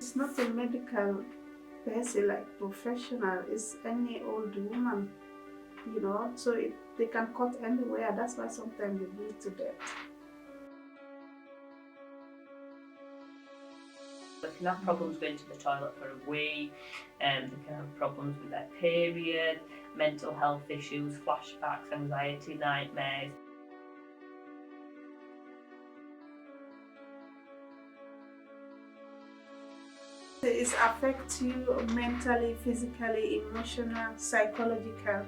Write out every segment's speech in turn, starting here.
It's not a medical person, like professional. It's any old woman, so they can cut anywhere. That's why sometimes they bleed to death. They can have problems going to the toilet for a wee, they can have problems with their period, mental health issues, flashbacks, anxiety, nightmares. It affects you mentally, physically, emotional, psychological.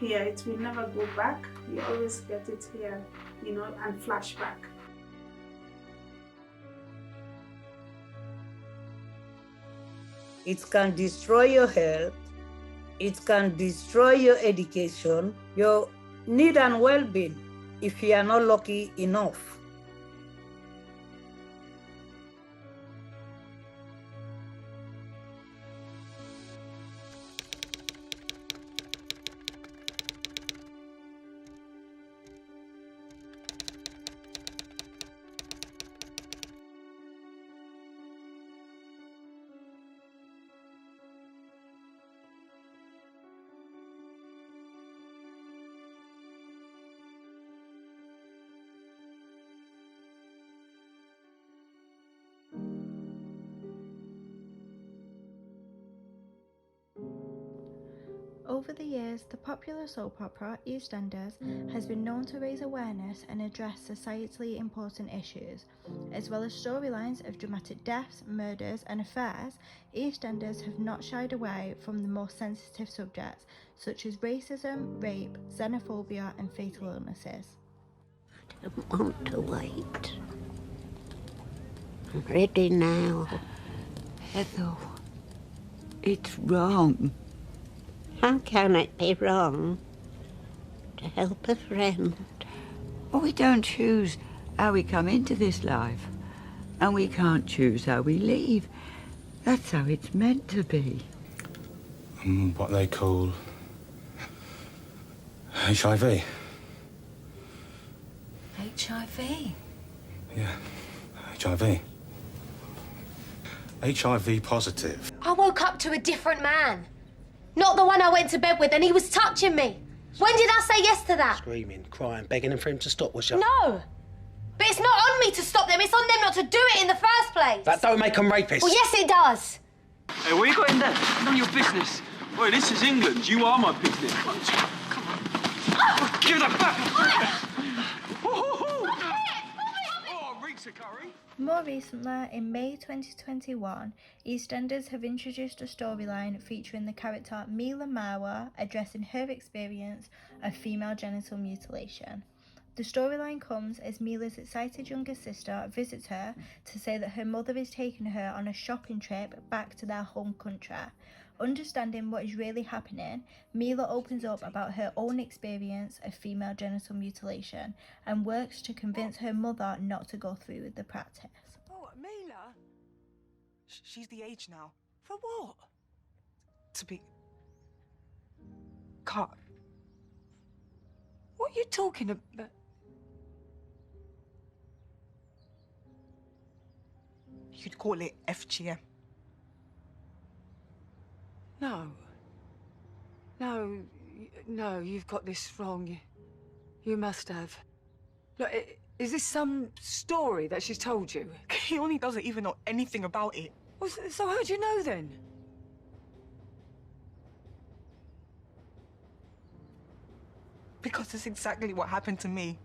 Here, it will never go back. You always get it here, and flashback. It can destroy your health. It can destroy your education, your need and well-being if you are not lucky enough. Over the years, the popular soap opera EastEnders has been known to raise awareness and address societally important issues. As well as storylines of dramatic deaths, murders and affairs, EastEnders have not shied away from the more sensitive subjects such as racism, rape, xenophobia and fatal illnesses. I don't want to wait. I'm ready now. Heather, it's wrong. How can it be wrong to help a friend? Well, we don't choose how we come into this life, and we can't choose how we leave. That's how it's meant to be. What they call HIV. HIV? Yeah, HIV. HIV positive. I woke up to a different man. Not the one I went to bed with, and he was touching me. When did I say yes to that? Screaming, crying, begging him for him to stop, was you? No. But it's not on me to stop them. It's on them not to do it in the first place. That don't make them rapists. Well, yes, it does. Hey, what you got in there? None of your business. Boy, this is England. You are my business. Come on. Oh, give that back. Oh, reeks of curry. More recently, in May 2021, EastEnders have introduced a storyline featuring the character Mila addressing her experience of female genital mutilation. The storyline comes as Mila's excited younger sister visits her to say that her mother is taking her on a shopping trip back to their home country. Understanding what is really happening, Mila opens up about her own experience of female genital mutilation and works to convince her mother not to go through with the practice. Oh, Mila? She's the age now. For what? To be... cut. What are you talking about? You'd call it FGM. No, you've got this wrong. You must have. Look, is this some story that she's told you? Keone doesn't even know anything about it. Well, so how do you know then? Because it's exactly what happened to me.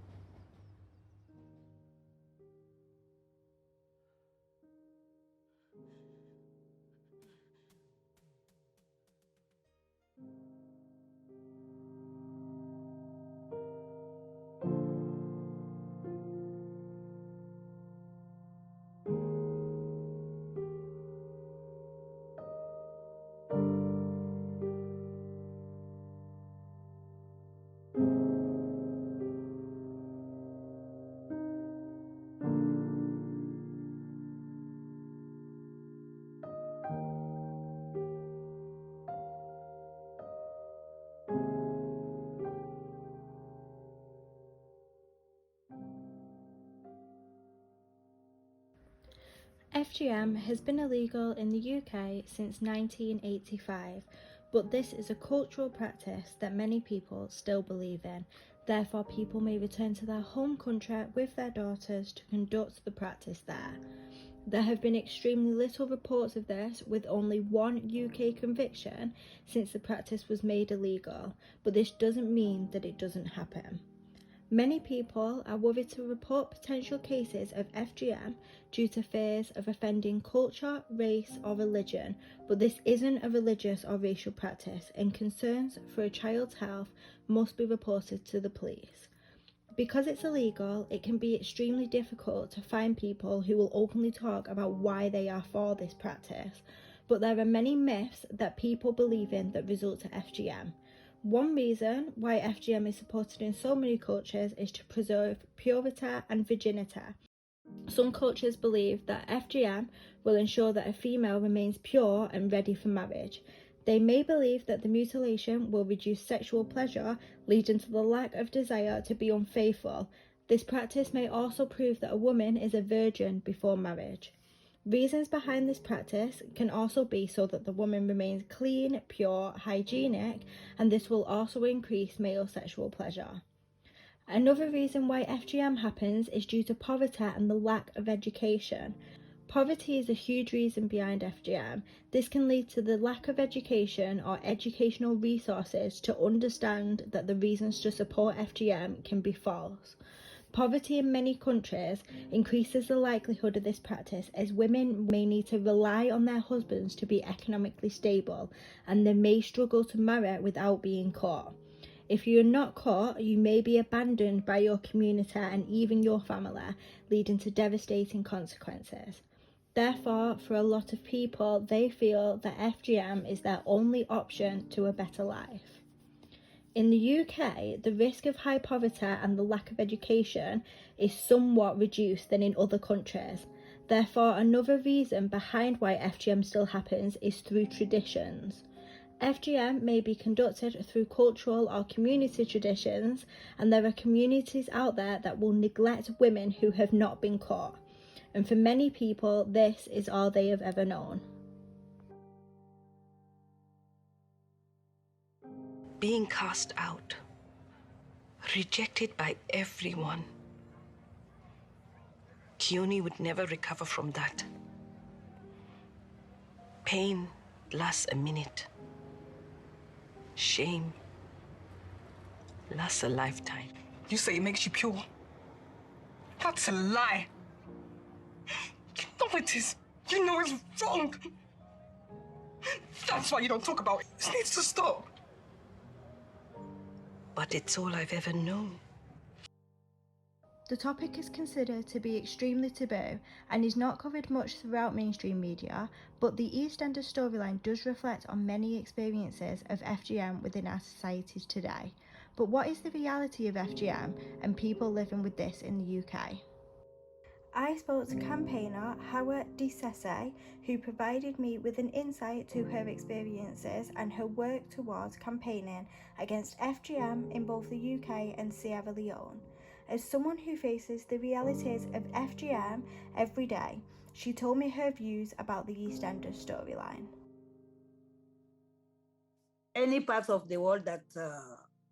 FGM has been illegal in the UK since 1985, but this is a cultural practice that many people still believe in. Therefore, people may return to their home country with their daughters to conduct the practice there. There have been extremely little reports of this, with only one UK conviction since the practice was made illegal, but this doesn't mean that it doesn't happen. Many people are worried to report potential cases of FGM due to fears of offending culture, race or religion, but this isn't a religious or racial practice, and concerns for a child's health must be reported to the police. Because it's illegal, it can be extremely difficult to find people who will openly talk about why they are for this practice, but there are many myths that people believe in that result to FGM. One reason why FGM is supported in so many cultures is to preserve purity and virginity. Some cultures believe that FGM will ensure that a female remains pure and ready for marriage. They may believe that the mutilation will reduce sexual pleasure, leading to the lack of desire to be unfaithful. This practice may also prove that a woman is a virgin before marriage. Reasons behind this practice can also be so that the woman remains clean, pure, hygienic, and this will also increase male sexual pleasure. Another reason why FGM happens is due to poverty and the lack of education. Poverty is a huge reason behind FGM. This can lead to the lack of education or educational resources to understand that the reasons to support FGM can be false. Poverty in many countries increases the likelihood of this practice, as women may need to rely on their husbands to be economically stable, and they may struggle to marry without being caught. If you are not caught, you may be abandoned by your community and even your family, leading to devastating consequences. Therefore, for a lot of people, they feel that FGM is their only option to a better life. In the UK, the risk of high poverty and the lack of education is somewhat reduced than in other countries. Therefore, another reason behind why FGM still happens is through traditions. FGM may be conducted through cultural or community traditions, and there are communities out there that will neglect women who have not been caught. And for many people, this is all they have ever known. Being cast out, rejected by everyone. Keone would never recover from that. Pain lasts a minute. Shame lasts a lifetime. You say it makes you pure? That's a lie. You know it is. You know it's wrong. That's why you don't talk about it. This needs to stop. But it's all I've ever known. The topic is considered to be extremely taboo and is not covered much throughout mainstream media, but the EastEnders storyline does reflect on many experiences of FGM within our societies today. But what is the reality of FGM and people living with this in the UK? I spoke to campaigner Howard DeSesse, who provided me with an insight to her experiences and her work towards campaigning against FGM in both the UK and Sierra Leone. As someone who faces the realities of FGM every day, she told me her views about the EastEnders storyline. Any part of the world that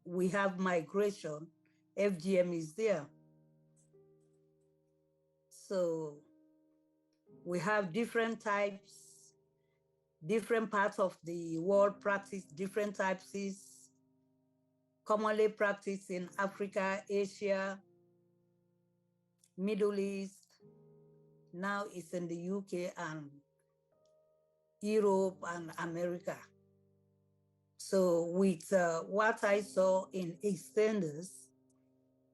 we have migration, FGM is there. So we have different types, different parts of the world practice different types, commonly practiced in Africa, Asia, Middle East. Now it's in the UK and Europe and America. So with what I saw in EastEnders,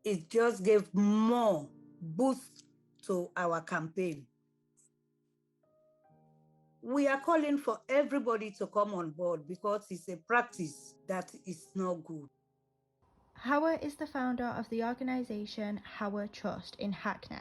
it just gave more boost to our campaign. We are calling for everybody to come on board because it's a practice that is not good. Howard is the founder of the organisation Howard Trust in Hackney.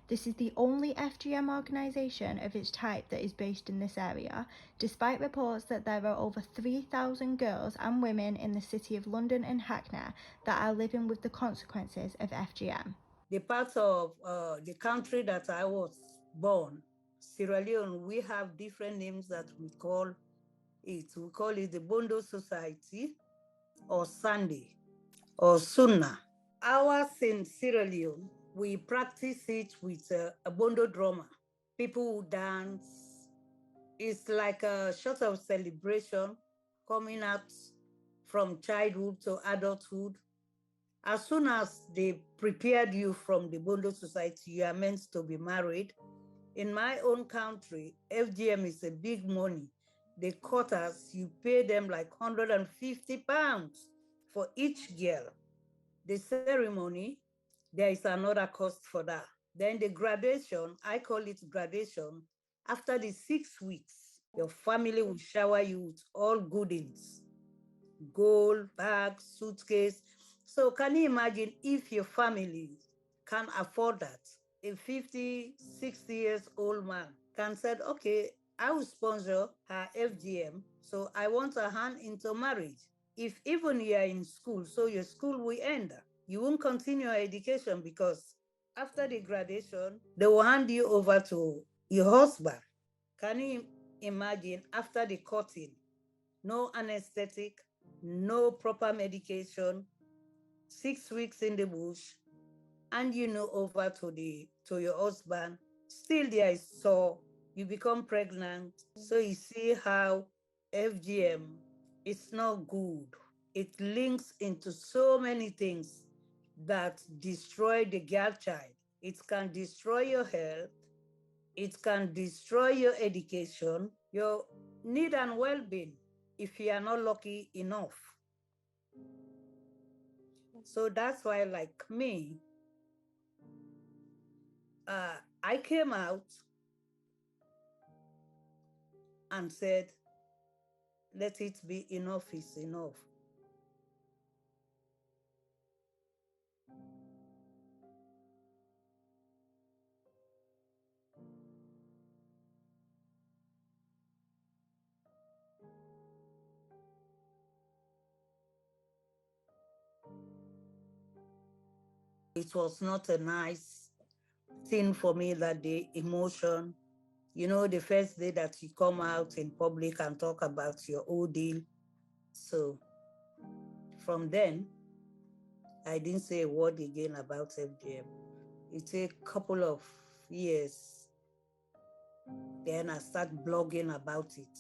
This is the only FGM organisation of its type that is based in this area, despite reports that there are over 3,000 girls and women in the city of London and Hackney that are living with the consequences of FGM. The part of the country that I was born, Sierra Leone, we have different names that we call it. We call it the Bondo Society, or Sunday, or Sunnah. Ours in Sierra Leone, we practice it with a Bondo drummer. People who dance. It's like a sort of celebration coming out from childhood to adulthood. As soon as they prepared you from the Bondo Society, you are meant to be married. In my own country, FGM is a big money. The quotas, you pay them like £150 for each girl. The ceremony, there is another cost for that. Then the graduation, I call it graduation. After the 6 weeks, your family will shower you with all goodies, gold, bag, suitcase. So can you imagine if your family can afford that? A 50, 60 years old man can say, okay, I will sponsor her FGM, so I want a hand into marriage. If even you are in school, so your school will end. You won't continue your education because after the graduation, they will hand you over to your husband. Can you imagine after the cutting, no anesthetic, no proper medication, 6 weeks in the bush, and over to your husband, still there is sore, you become pregnant. So you see how FGM is not good. It links into so many things that destroy the girl child. It can destroy your health. It can destroy your education, your need and well-being if you are not lucky enough. So that's why, like me, I came out and said, let it be, enough is enough. It was not a nice thing for me that day, emotion. The first day that you come out in public and talk about your ordeal. So from then, I didn't say a word again about FGM. It took a couple of years. Then I started blogging about it.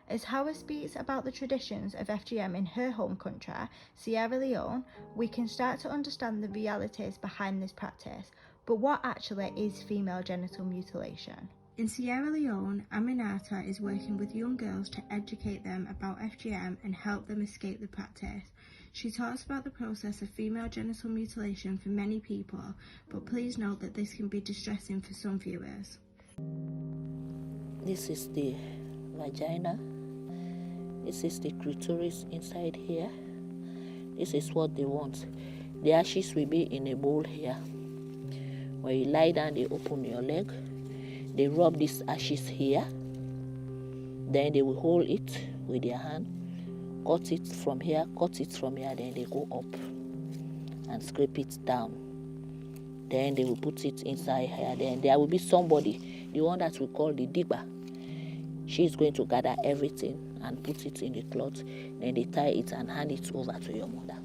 As Howard speaks about the traditions of FGM in her home country, Sierra Leone, we can start to understand the realities behind this practice. But what actually is female genital mutilation? In Sierra Leone, Aminata is working with young girls to educate them about FGM and help them escape the practice. She talks about the process of female genital mutilation for many people, but please note that this can be distressing for some viewers. This is the vagina. This is the clitoris inside here. This is what they want. The ashes will be in a bowl here. When you lie down, they open your leg. They rub these ashes here. Then they will hold it with their hand, cut it from here, then they go up and scrape it down. Then they will put it inside here. Then there will be somebody, the one that we call the digger. She's going to gather everything and put it in the cloth. Then they tie it and hand it over to your mother.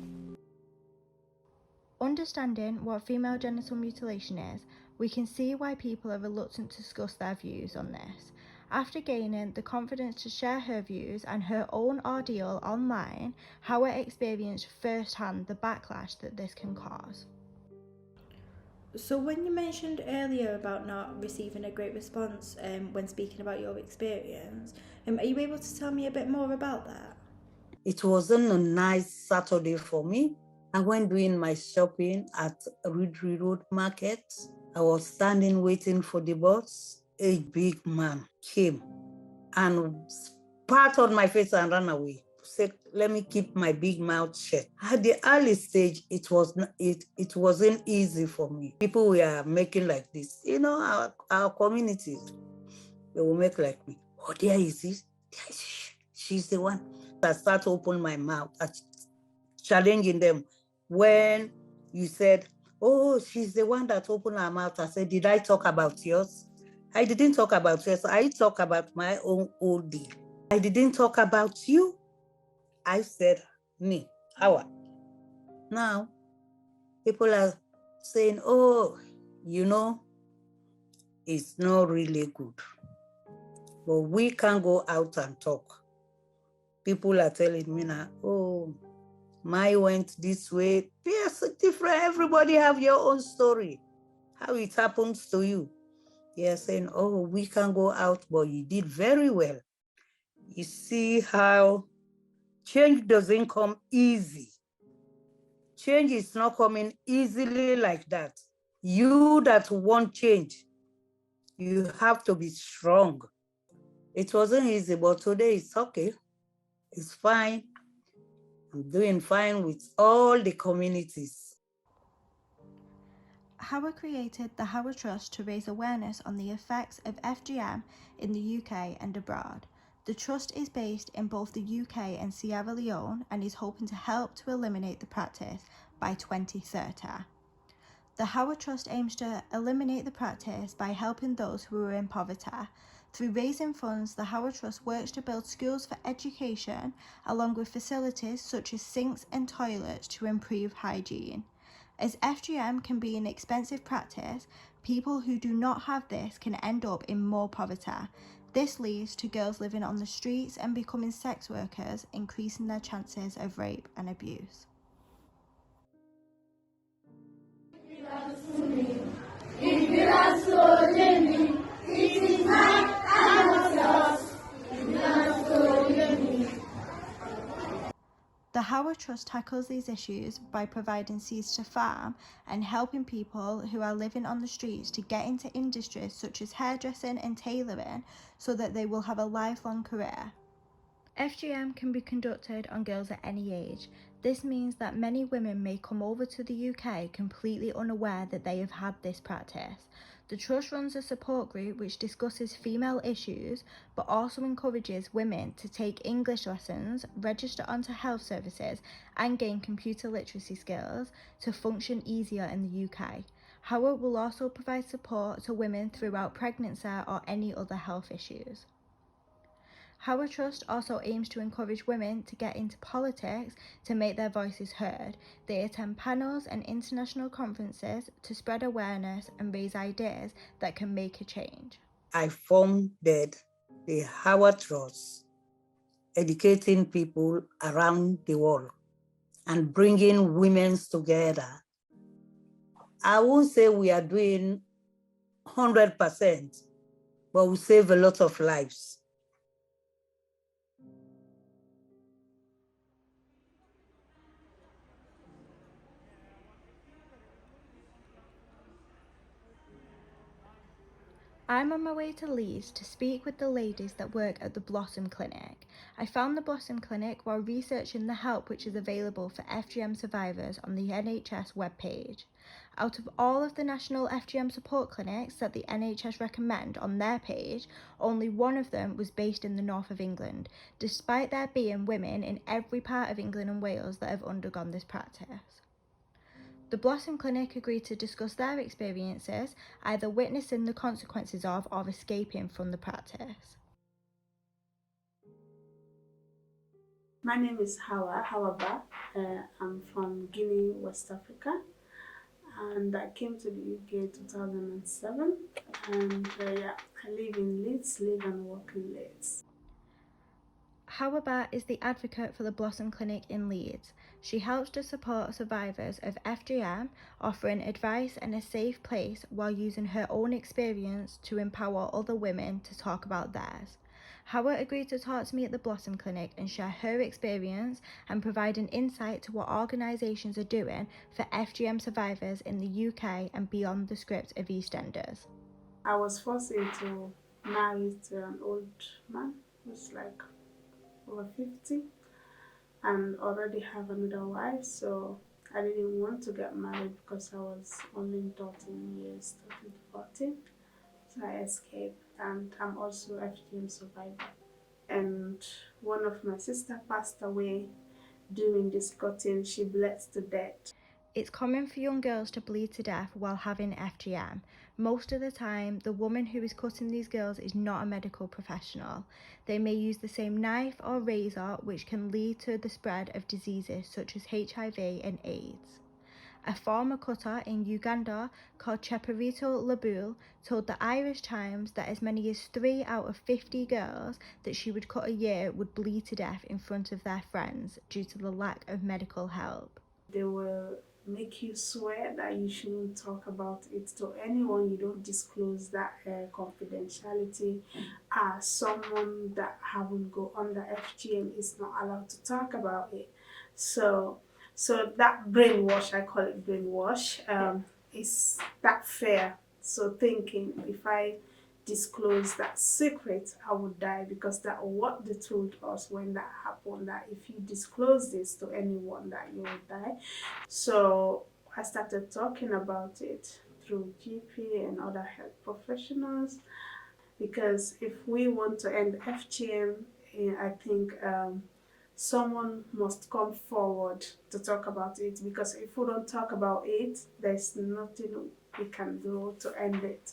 Understanding what female genital mutilation is, we can see why people are reluctant to discuss their views on this. After gaining the confidence to share her views and her own ordeal online, Howard experienced firsthand the backlash that this can cause. So when you mentioned earlier about not receiving a great response when speaking about your experience, are you able to tell me a bit more about that? It wasn't a nice Saturday for me. I went doing my shopping at Ridley Road Market. I was standing waiting for the bus. A big man came and spat on my face and ran away. Said, let me keep my big mouth shut. At the early stage, it wasn't easy for me. People were making like this. Our community, they will make like me. Oh, there is this. She's the one. I start to open my mouth, challenging them. When you said, oh, she's the one that opened her mouth, I said, did I talk about yours? I didn't talk about yours. I talk about my own old deal. I didn't talk about you. I said me, Hawa. Now, people are saying, oh, it's not really good. But we can't go out and talk. People are telling me now, oh, my went this way. Yes, different. Everybody have your own story. How it happens to you. They're saying, oh, we can go out, but you did very well. You see how change doesn't come easy. Change is not coming easily like that. You that want change, you have to be strong. It wasn't easy, but today it's okay. It's fine. I'm doing fine with all the communities. Hawa created the Hawa Trust to raise awareness on the effects of FGM in the UK and abroad. The trust is based in both the UK and Sierra Leone and is hoping to help to eliminate the practice by 2030. The Hawa Trust aims to eliminate the practice by helping those who are in poverty. Through raising funds, the Hawa Trust works to build schools for education, along with facilities such as sinks and toilets to improve hygiene. As FGM can be an expensive practice, people who do not have this can end up in more poverty. This leads to girls living on the streets and becoming sex workers, increasing their chances of rape and abuse. The Hawa Trust tackles these issues by providing seeds to farm and helping people who are living on the streets to get into industries such as hairdressing and tailoring so that they will have a lifelong career. FGM can be conducted on girls at any age. This means that many women may come over to the UK completely unaware that they have had this practice. The Trust runs a support group which discusses female issues, but also encourages women to take English lessons, register onto health services, and gain computer literacy skills to function easier in the UK. Hawa will also provide support to women throughout pregnancy or any other health issues. Hawa Trust also aims to encourage women to get into politics to make their voices heard. They attend panels and international conferences to spread awareness and raise ideas that can make a change. I founded the Hawa Trust, educating people around the world and bringing women together. I won't say we are doing 100%, but we save a lot of lives. I'm on my way to Leeds to speak with the ladies that work at the Blossom Clinic. I found the Blossom Clinic while researching the help which is available for FGM survivors on the NHS webpage. Out of all of the national FGM support clinics that the NHS recommend on their page, only one of them was based in the north of England, despite there being women in every part of England and Wales that have undergone this practice. The Blossom Clinic agreed to discuss their experiences, either witnessing the consequences of or escaping from the practice. My name is Hawaba. I'm from Guinea, West Africa, and I came to the UK in 2007. And I live in Leeds, live and work in Leeds. Hawaba is the advocate for the Blossom Clinic in Leeds. She helps to support survivors of FGM, offering advice and a safe place while using her own experience to empower other women to talk about theirs. Hawa agreed to talk to me at the Blossom Clinic and share her experience and provide an insight to what organisations are doing for FGM survivors in the UK and beyond the script of EastEnders. I was forced into marriage to an old man who's like over 50 and already have another wife, so I didn't want to get married because I was only 13 years, 13 to 14. So I escaped, and I'm also FGM survivor. And one of my sister passed away during this cutting. She bled to death. It's common for young girls to bleed to death while having FGM. Most of the time, the woman who is cutting these girls is not a medical professional. They may use the same knife or razor, which can lead to the spread of diseases such as HIV and AIDS. A former cutter in Uganda called Cheperito Labul told the Irish Times that as many as 3 out of 50 girls that she would cut a year would bleed to death in front of their friends due to the lack of medical help. They will make you swear that you shouldn't talk about it to anyone. You don't disclose that confidentiality. Someone that haven't go under FGM is not allowed to talk about it. So that brainwash, I call it brainwash, is that fear. So thinking if I disclose that secret, I would die, because that's what they told us when that happened, that if you disclose this to anyone that you will die. So I started talking about it through GP and other health professionals, because if we want to end FGM, I think someone must come forward to talk about it, because if we don't talk about it, there's nothing we can do to end it.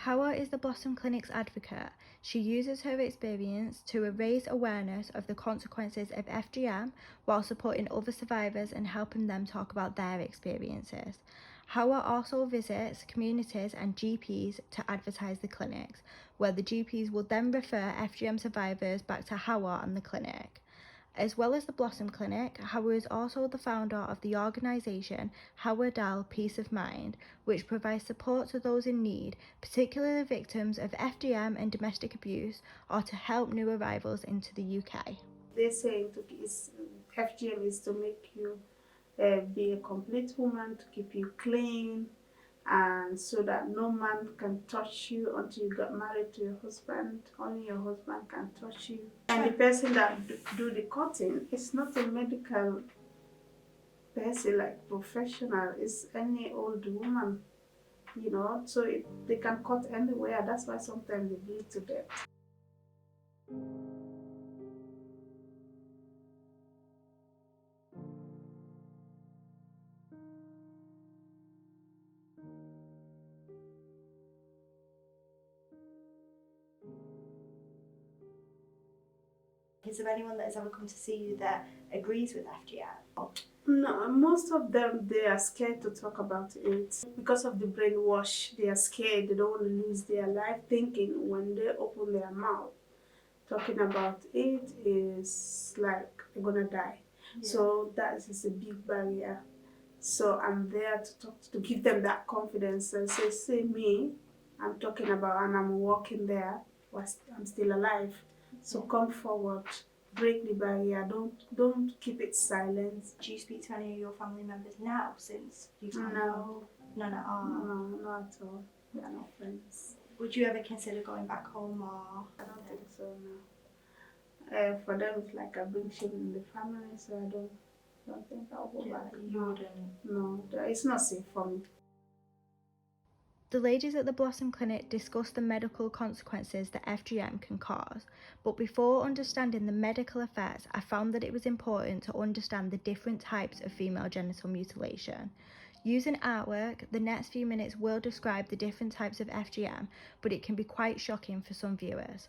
Hawa is the Blossom Clinic's advocate. She uses her experience to raise awareness of the consequences of FGM while supporting other survivors and helping them talk about their experiences. Hawa also visits communities and GPs to advertise the clinics, where the GPs will then refer FGM survivors back to Hawa and the clinic. As well as the Blossom Clinic, Hawa is also the founder of the organisation Hawa Dal Peace of Mind, which provides support to those in need, particularly victims of FGM and domestic abuse, or to help new arrivals into the UK. They're saying FGM is to make you be a complete woman, to keep you clean, and so that no man can touch you until you got married to your husband. Only your husband can touch you. And the person that do the cutting is not a medical person, like professional. It's any old woman, so they can cut anywhere. That's why sometimes they bleed to death. Is there anyone that has ever come to see you that agrees with FGM? No, most of them, they are scared to talk about it. Because of the brainwash, they are scared. They don't want to lose their life, thinking when they open their mouth, talking about it is like they're gonna die. Yeah. So that is a big barrier. So I'm there to talk to give them that confidence and say, see me, I'm talking about, and I'm walking there, I'm still alive. So come forward, break the barrier, don't keep it silent. Do you speak to any of your family members now since you found No. out? None at all? No, not at all. We are not friends. Would you ever consider going back home, or? I don't think so, no. For them, it's like I bring shame in the family, so I don't think I'll go back. You wouldn't? No, it's not safe for me. The ladies at the Blossom Clinic discuss the medical consequences that FGM can cause, but before understanding the medical effects, I found that it was important to understand the different types of female genital mutilation. Using artwork, the next few minutes will describe the different types of FGM, but it can be quite shocking for some viewers.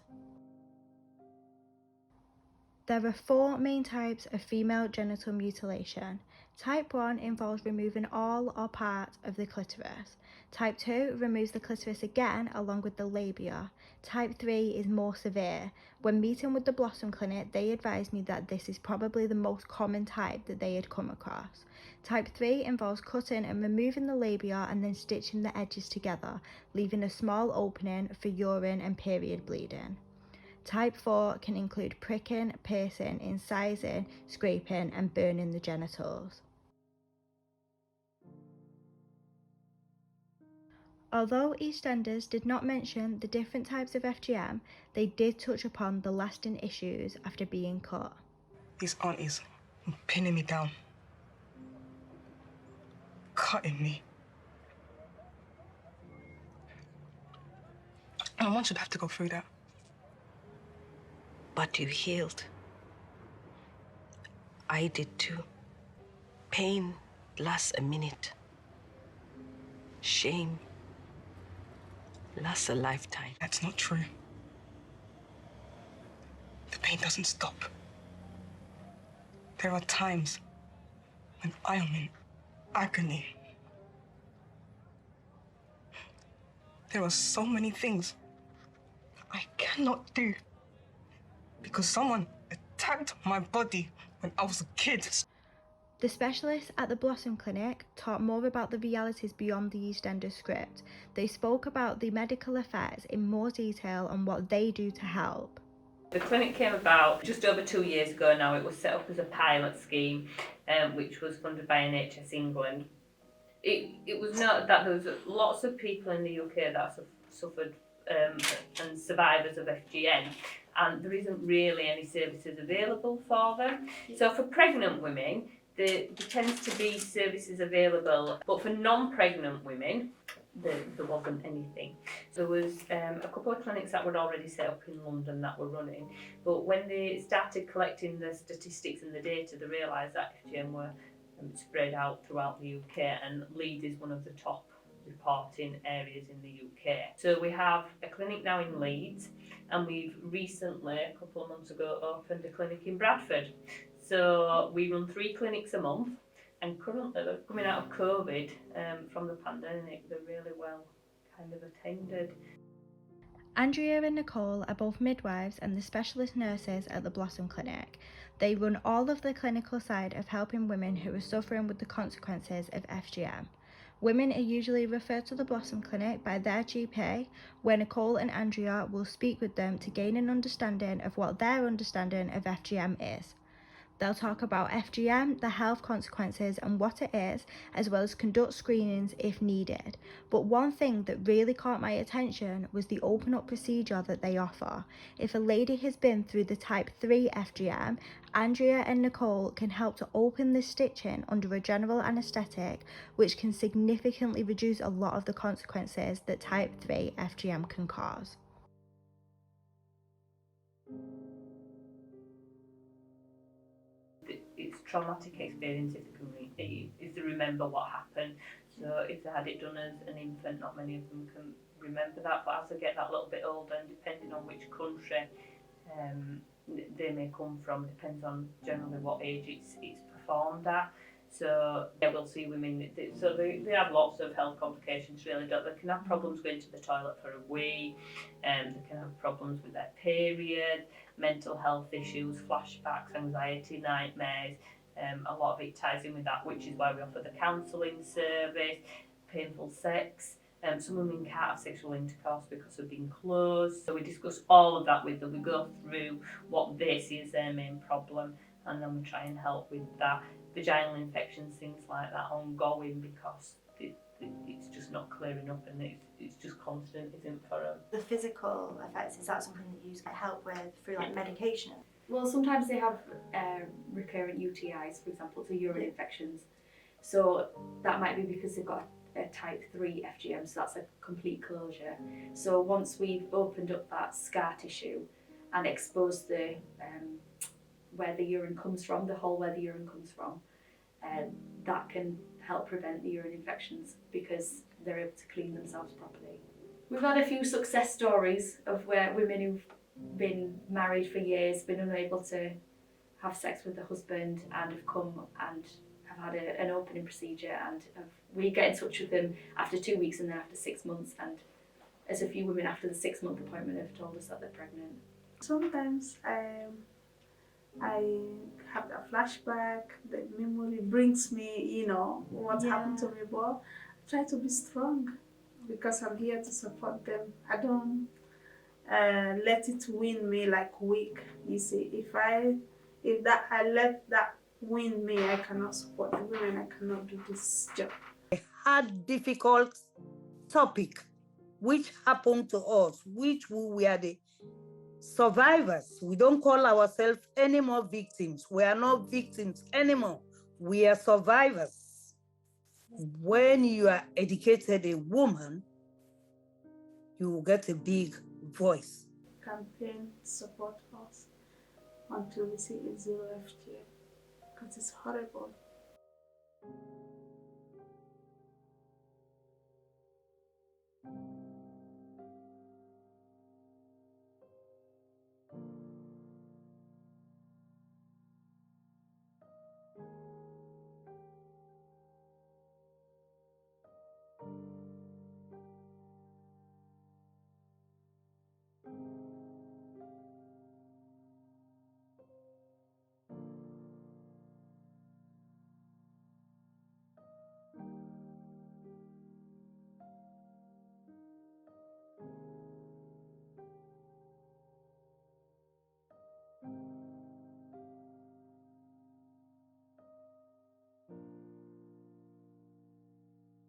There are 4 main types of female genital mutilation. Type 1 involves removing all or part of the clitoris. Type 2 removes the clitoris again along with the labia. Type 3 is more severe. When meeting with the Blossom Clinic, they advised me that this is probably the most common type that they had come across. Type 3 involves cutting and removing the labia and then stitching the edges together, leaving a small opening for urine and period bleeding. Type 4 can include pricking, piercing, incising, scraping and burning the genitals. Although EastEnders did not mention the different types of FGM, they did touch upon the lasting issues after being cut. His aunt is pinning me down, cutting me. No one should have to go through that. But you healed. I did too. Pain lasts a minute. Shame lasts a lifetime. That's not true. The pain doesn't stop. There are times when I am in agony. There are so many things I cannot do because someone attacked my body when I was a kid. The specialists at the Blossom Clinic taught more about the realities beyond the EastEnders script. They spoke about the medical effects in more detail and what they do to help. The clinic came about just over 2 years ago now. It was set up as a pilot scheme, which was funded by NHS England. It was noted that there was lots of people in the UK that suffered and survivors of FGM, and there isn't really any services available for them. So for pregnant women, there tends to be services available, but for non-pregnant women, there wasn't anything. There was a couple of clinics that were already set up in London that were running, but when they started collecting the statistics and the data, they realised that FGM were spread out throughout the UK, and Leeds is one of the top reporting areas in the UK. So we have a clinic now in Leeds, and we've recently, a couple of months ago, opened a clinic in Bradford. So we run 3 clinics a month, and currently they're coming out of COVID from the pandemic. They're really well kind of attended. Andrea and Nicole are both midwives and the specialist nurses at the Blossom Clinic. They run all of the clinical side of helping women who are suffering with the consequences of FGM. Women are usually referred to the Blossom Clinic by their GP, where Nicole and Andrea will speak with them to gain an understanding of what their understanding of FGM is. They'll talk about FGM, the health consequences and what it is, as well as conduct screenings if needed. But one thing that really caught my attention was the open up procedure that they offer. If a lady has been through the type 3 FGM, Andrea and Nicole can help to open the stitching under a general anaesthetic, which can significantly reduce a lot of the consequences that type 3 FGM can cause. It's traumatic experience if they remember what happened. So if they had it done as an infant, not many of them can remember that, but as they get that little bit older, and depending on which country they may come from, depends on generally what age it's performed at. So yeah, we'll see women, so they have lots of health complications really. They can have problems going to the toilet for a wee, they can have problems with their period, mental health issues, flashbacks, anxiety, nightmares. A lot of it ties in with that, which is why we offer the counselling service, painful sex. Some women can't have sexual intercourse because of being closed. So we discuss all of that with them. We go through what they see as their main problem, and then we try and help with that. Vaginal infections, things like that, ongoing, because it's just not clearing up, and it's just constant, isn't for them. The physical effects, is that something that you get help with through like medication? Well, sometimes they have recurrent UTIs, for example, so urine infections. So that might be because they've got a type 3 FGM, so that's a complete closure. So once we've opened up that scar tissue and exposed the where the urine comes from, the hole where the urine comes from, that can help prevent the urine infections because they're able to clean themselves properly. We've had a few success stories of where women who've been married for years, been unable to have sex with the husband, and have come and have had an opening procedure, and we get in touch with them after 2 weeks and then after 6 months, and as a few women after the 6-month appointment have told us that they're pregnant. Sometimes I have a flashback, the memory brings me, what happened to me, but I try to be strong because I'm here to support them. I don't let it win me like weak. You see, if I let that win me, I cannot support the women, I cannot do this job. A hard, difficult topic which happened to us, which we were the survivors. We don't call ourselves any more victims. We are not victims anymore. We are survivors. When you are educated a woman, you will get a big voice. Campaign support us until we see a zero FGM, because it's horrible.